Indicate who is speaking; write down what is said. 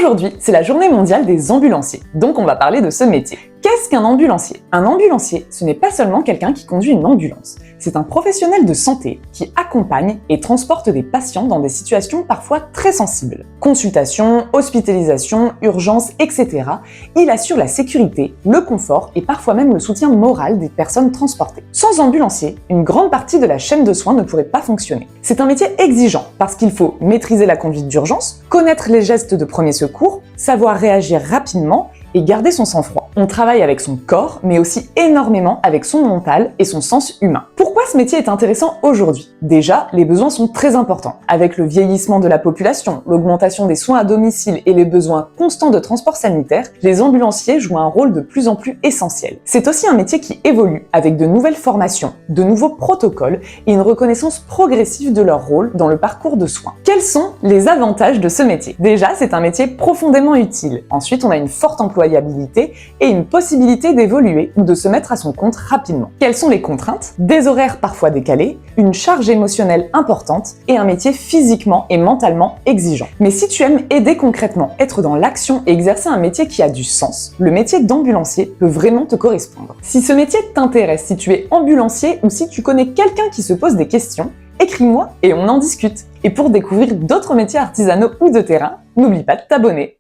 Speaker 1: Aujourd'hui, c'est la journée mondiale des ambulanciers, donc on va parler de ce métier. Qu'est-ce qu'un ambulancier? Un ambulancier, ce n'est pas seulement quelqu'un qui conduit une ambulance, c'est un professionnel de santé qui accompagne et transporte des patients dans des situations parfois très sensibles. Consultation, hospitalisation, urgence, etc. Il assure la sécurité, le confort et parfois même le soutien moral des personnes transportées. Sans ambulancier, une grande partie de la chaîne de soins ne pourrait pas fonctionner. C'est un métier exigeant parce qu'il faut maîtriser la conduite d'urgence, connaître les gestes de premier secours, savoir réagir rapidement et garder son sang-froid. On travaille avec son corps, mais aussi énormément avec son mental et son sens humain. Pourquoi ce métier est intéressant aujourd'hui? Déjà, les besoins sont très importants. Avec le vieillissement de la population, l'augmentation des soins à domicile et les besoins constants de transport sanitaire, les ambulanciers jouent un rôle de plus en plus essentiel. C'est aussi un métier qui évolue, avec de nouvelles formations, de nouveaux protocoles et une reconnaissance progressive de leur rôle dans le parcours de soins. Quels sont les avantages de ce métier? Déjà, c'est un métier profondément utile. Ensuite, on a une forte employabilité et une possibilité d'évoluer ou de se mettre à son compte rapidement. Quelles sont les contraintes? Des horaires parfois décalés, une charge émotionnelle importante et un métier physiquement et mentalement exigeant. Mais si tu aimes aider concrètement, être dans l'action et exercer un métier qui a du sens, le métier d'ambulancier peut vraiment te correspondre. Si ce métier t'intéresse, si tu es ambulancier ou si tu connais quelqu'un qui se pose des questions, écris-moi et on en discute. Et pour découvrir d'autres métiers artisanaux ou de terrain, n'oublie pas de t'abonner.